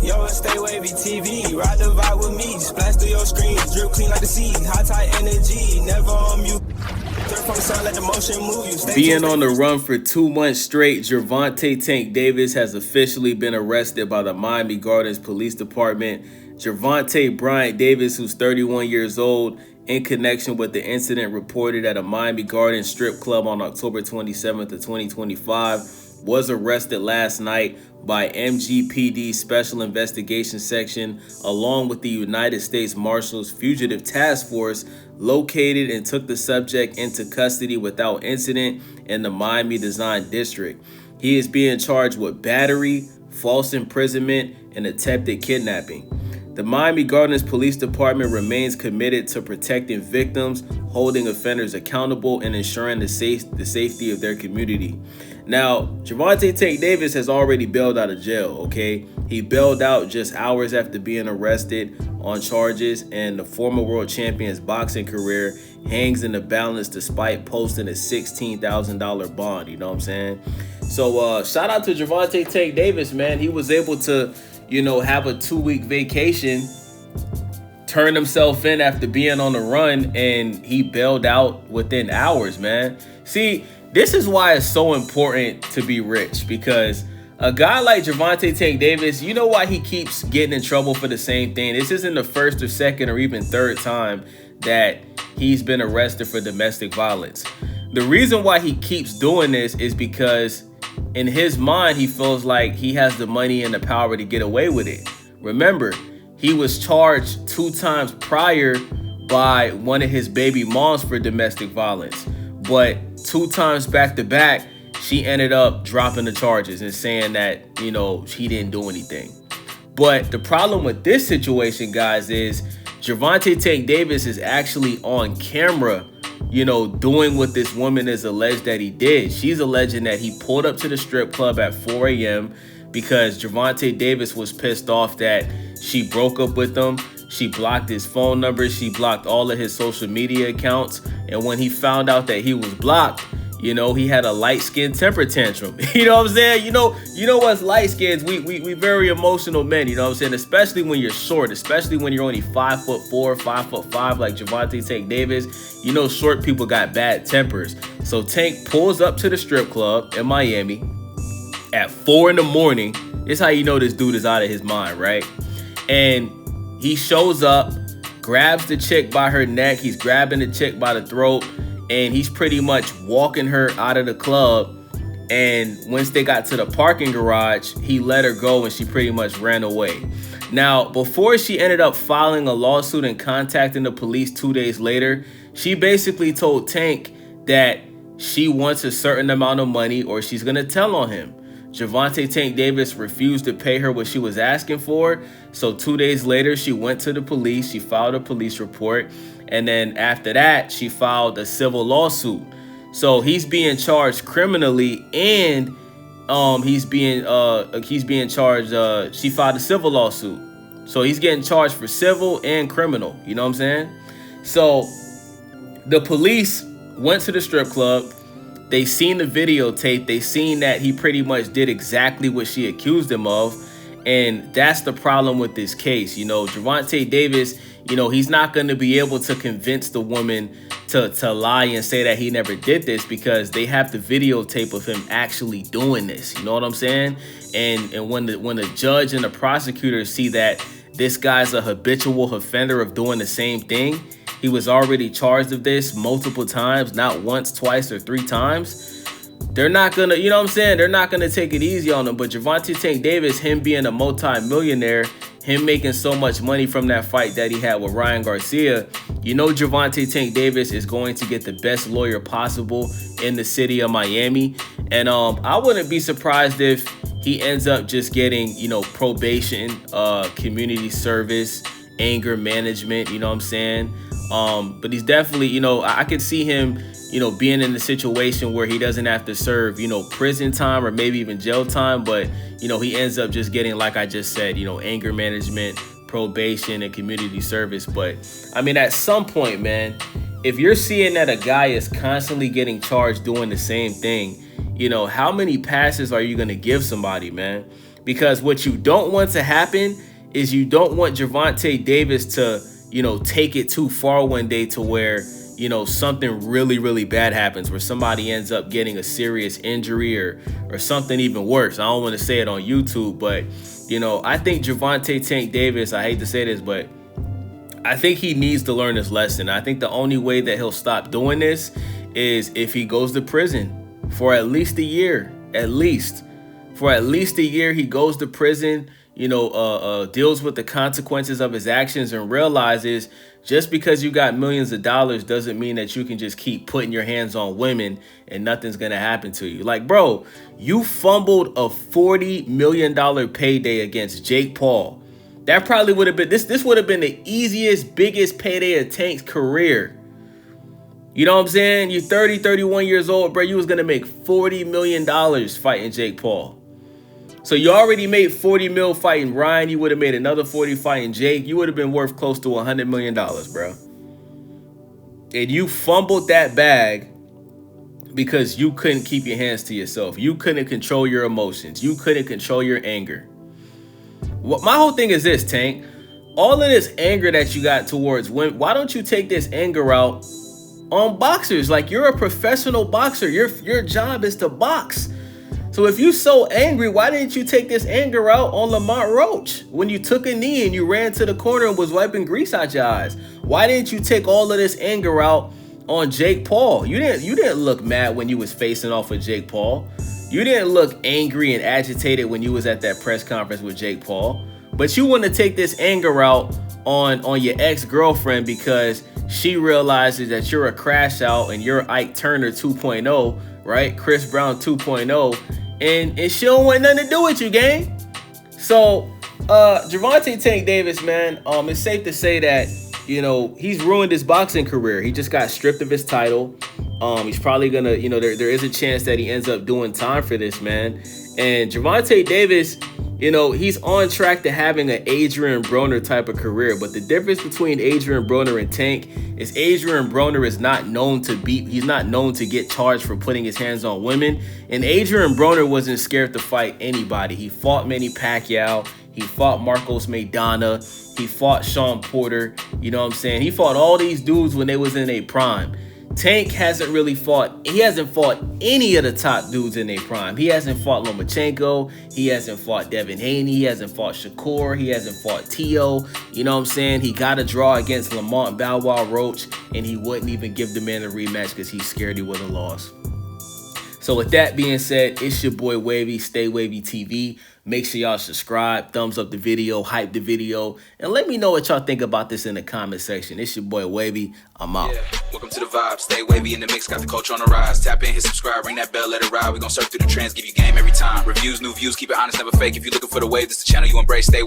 Yo, stay wavy TV, ride the vibe with me, splash through your screen, drip clean like the sea, high tide energy, never on mute. From the sound, let the motion move you. Being on the run for 2 months straight, Gervonta Tank Davis has officially been arrested by the Miami Gardens Police Department. Gervonta Bryant Davis, who's 31 years old, in connection with the incident reported at a Miami Gardens strip club on October 27th of 2025, was arrested last night by MGPD Special Investigation Section along with the United States Marshals Fugitive Task Force, located and took the subject into custody without incident in the Miami Design District. He is being charged with battery, false imprisonment, and attempted kidnapping. The Miami Gardens Police Department remains committed to protecting victims, holding offenders accountable, and ensuring the safety of their community. Now, Gervonta Tank Davis has already bailed out of jail, okay? He bailed out just hours after being arrested on charges, and the former world champion's boxing career hangs in the balance despite posting a $16,000 bond, you know what I'm saying? So shout out to Gervonta Tank Davis, man. He was able to, have a 2-week vacation, turn himself in after being on the run, and he bailed out within hours, man. See, this is why it's so important to be rich, because a guy like Gervonta Tank Davis, you know why he keeps getting in trouble for the same thing? This isn't the first or second or even third time that he's been arrested for domestic violence. The reason why he keeps doing this is because in his mind, he feels like he has the money and the power to get away with it. Remember, he was charged 2 times prior by one of his baby moms for domestic violence. But 2 times back to back, she ended up dropping the charges and saying that, he didn't do anything. But the problem with this situation, guys, is Gervonta Tank Davis is actually on camera, doing what this woman is alleged that he did. She's alleging that he pulled up to the strip club at 4 a.m. because Gervonta Davis was pissed off that she broke up with him. She blocked his phone number. She blocked all of his social media accounts. And when he found out that he was blocked, he had a light-skinned temper tantrum. You know what I'm saying? You know what's light-skins? We very emotional men, you know what I'm saying? Especially when you're short, especially when you're only 5'4", 5'5", like Gervonta Tank Davis. Short people got bad tempers. So Tank pulls up to the strip club in Miami at 4 in the morning. This is how you know this dude is out of his mind, right? And he shows up, grabs the chick by her neck. He's grabbing the chick by the throat, and he's pretty much walking her out of the club. And once they got to the parking garage, he let her go and she pretty much ran away. Now, before she ended up filing a lawsuit and contacting the police 2 days later, she basically told Tank that she wants a certain amount of money or she's going to tell on him. Gervonta Tank Davis refused to pay her what she was asking for. So 2 days later, she went to the police. She filed a police report. And then after that, she filed a civil lawsuit. So he's being charged criminally and he's being charged. She filed a civil lawsuit. So he's getting charged for civil and criminal. You know what I'm saying? So the police went to the strip club. They seen the videotape. They seen that he pretty much did exactly what she accused him of. And that's the problem with this case. Gervonta Davis, he's not going to be able to convince the woman to lie and say that he never did this because they have the videotape of him actually doing this. You know what I'm saying? And when the judge and the prosecutor see that this guy's a habitual offender of doing the same thing, he was already charged of this multiple times, not once, twice, or 3 times. They're not going to, They're not going to take it easy on him. But Gervonta Tank Davis, him being a multi-millionaire, him making so much money from that fight that he had with Ryan Garcia, Gervonta Tank Davis is going to get the best lawyer possible in the city of Miami. And I wouldn't be surprised if he ends up just getting, probation, community service, anger management, you know what I'm saying? But he's definitely, I could see him, being in a situation where he doesn't have to serve, prison time or maybe even jail time. But, he ends up just getting, like I just said, anger management, probation, and community service. But I mean, at some point, man, if you're seeing that a guy is constantly getting charged doing the same thing, how many passes are you going to give somebody, man? Because what you don't want to happen is you don't want Gervonta Davis to, take it too far one day to where, something really, really bad happens, where somebody ends up getting a serious injury or something even worse. I don't want to say it on YouTube, but, I think Gervonta Tank Davis, I hate to say this, but I think he needs to learn his lesson. I think the only way that he'll stop doing this is if he goes to prison for at least a year. For at least a year, he goes to prison, deals with the consequences of his actions and realizes just because you got millions of dollars doesn't mean that you can just keep putting your hands on women and nothing's going to happen to you. Like, bro, you fumbled a $40 million payday against Jake Paul. That probably would have been, this would have been the easiest, biggest payday of Tank's career. You know what I'm saying? You're 30, 31 years old, bro. You was going to make $40 million fighting Jake Paul. So you already made 40 mil fighting Ryan. You would have made another 40 fighting Jake. You would have been worth close to $100 million, bro. And you fumbled that bag because you couldn't keep your hands to yourself. You couldn't control your emotions. You couldn't control your anger. My whole thing is this, Tank. All of this anger that you got towards women, why don't you take this anger out on boxers? Like, you're a professional boxer. Your job is to box. So if you're so angry, why didn't you take this anger out on Lamont Roach when you took a knee and you ran to the corner and was wiping grease out your eyes? Why didn't you take all of this anger out on Jake Paul? You didn't look mad when you was facing off with Jake Paul. You didn't look angry and agitated when you was at that press conference with Jake Paul. But you want to take this anger out on your ex-girlfriend because she realizes that you're a crash out and you're Ike Turner 2.0, right? Chris Brown 2.0. And she don't want nothing to do with you, gang. So, Gervonta Tank Davis, man, it's safe to say that, he's ruined his boxing career. He just got stripped of his title. He's probably gonna, there is a chance that he ends up doing time for this, man. And Gervonta Davis, he's on track to having an Adrian Broner type of career. But the difference between Adrian Broner and Tank is Adrian Broner is not known to he's not known to get charged for putting his hands on women. And Adrian Broner wasn't scared to fight anybody. He fought Manny Pacquiao. He fought Marcos Maidana. He fought Sean Porter. You know what I'm saying? He fought all these dudes when they was in their prime. Tank hasn't really fought, he hasn't fought any of the top dudes in their prime. He hasn't fought Lomachenko, he hasn't fought Devin Haney, he hasn't fought Shakur, he hasn't fought Tio. You know what I'm saying? He got a draw against Lamont Bow Wow Roach, and he wouldn't even give the man a rematch because he's scared he would have lost. So with that being said, it's your boy Wavy, Stay Wavy TV. Make sure y'all subscribe, thumbs up the video, hype the video, and let me know what y'all think about this in the comment section. It's your boy Wavy. I'm out. Yeah. Welcome to the vibe. Stay wavy in the mix. Got the culture on the rise. Tap in, hit subscribe, ring that bell, let it ride. We gon' surf through the trends, give you game every time. Reviews, new views, keep it honest, never fake. If you're looking for the wave, this is the channel you embrace. Stay